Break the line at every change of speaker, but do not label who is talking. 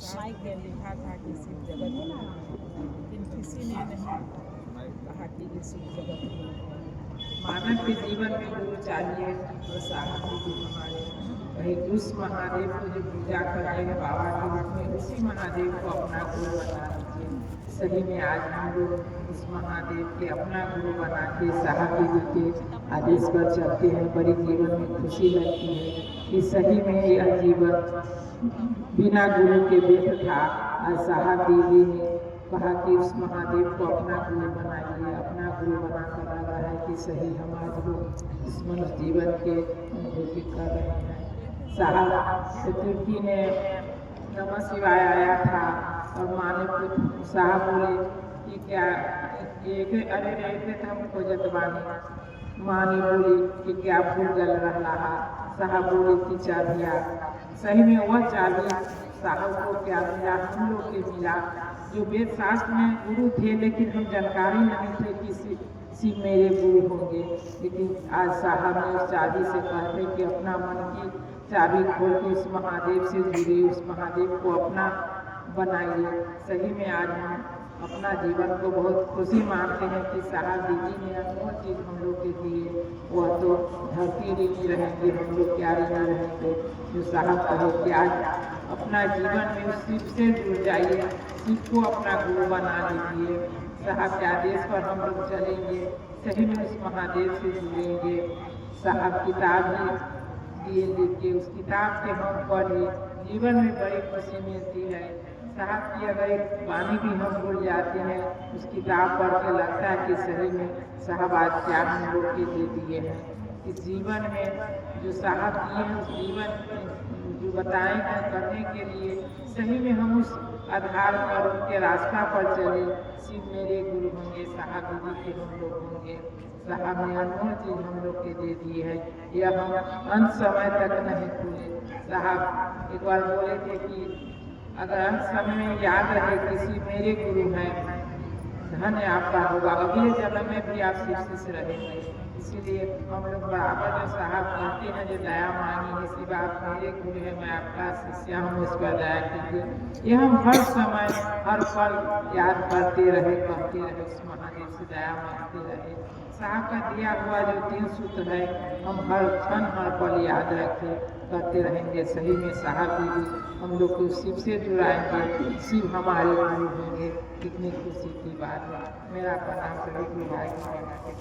साथ में लिखा था कि शिव जगत गुरु है, लेकिन किसी ने नहीं कहा कि ये शिव जगत गुरु है। मानव के जीवन में गुरु चाहिए तो साहब जी हमारे वही उस महादेव को जो पूजा कर रहे हैं बाबा के रूप में, उसी महादेव को अपना गुरु बना लीजिए। सही में आज हम लोग उस महादेव के अपना गुरु बना के साहब जी के आदेश पर चलते हैं। बड़ी जीवन में खुशी लगती है कि सही में यह जीवन बिना गुरु के व्यर्थ था। और साहब दीदी ने कहा कि उस महादेव को अपना गुरु बनाइए, अपना गुरु बनाकर लगा है कि सही हम आज लोग इस मनुष्य जीवन के अनुभूति कर रहे हैं। साहब चतुर्थी ने नमः शिवाय आया था और माने को साहब बोले कि क्या एक अरे रहते थे हमको जतवानी। माँ ने बोली कि क्या फूल गल रहा। साहब बोले कि चाबिया। सही में वह चाबी साहब को क्या मिला, हम लोग के मिला जो वेद शास्त्र में गुरु थे, लेकिन हम जानकारी नहीं थे कि शिव मेरे गुरु होंगे। लेकिन आज साहब ने उस चाबी से कहते कि अपना मन की चाबी खोल के उस महादेव से जुड़िए, उस महादेव को अपना बनाइए। सही में आज हम अपना जीवन को बहुत खुशी मानते हैं कि साहब दीदी ने अनमोल चीज़ हम लोग के दिए। वह तो धरती ऋणी रहेंगे, हम लोग क्या ऋणी रहेंगे। जो साहब कहे कि आज अपना जीवन में उस शिव से जुड़ जाइए, शिव को अपना गुरु बना लीजिए। साहब के आदेश पर हम लोग चलेंगे, सही में उस महादेव से जुड़ेंगे। साहब किताब भी दिए लिखिए, उस किताब से हम पढ़े, जीवन में बड़ी खुशी मिलती है। साहब की अगर एक वाणी भी हम भूल जाते हैं, उस किताब पढ़ के लगता है कि सही में साहब आज क्या हम लोग के दे दिए हैं। इस जीवन में जो साहब दिए हैं, उस जीवन जो बताए हैं करने के लिए, सही में हम उस आधार पर उनके रास्ता पर चले। शिव मेरे गुरु होंगे, साहब दीदी के हम लोग होंगे। साहब ने अनमोल चीज हम लोग के दे दी है, यह हम अंत समय तक नहीं भूले। साहब एक बार बोले थे कि अगर अंत समय में याद रहे कि शिव मेरे गुरु हैं, धन्य आपका होगा, अगले जन्म में भी आप शिव शिष्य रहेंगे। इसीलिए हम लोग बराबर जो साहब कहते हैं, जो दया मांगी है, शिव आप मेरे गुरु है, मैं आपका शिष्य हूँ, उस पर दया कीजिए। यह हम हर समय हर पल याद करते रहे, कहते रहे, उस महादेव से दया मांगते रहे। साहब का दिया हुआ जो 3 सूत्र है, हम हर क्षण हर पल याद रखें, करते रहेंगे। सही में साहब दीदी हम लोग को शिव से जुड़ाएंगे, शिव हमारे गुरु होंगे। कितनी खुशी की बात है। मेरा प्रणाम सभी भाई बहनों को।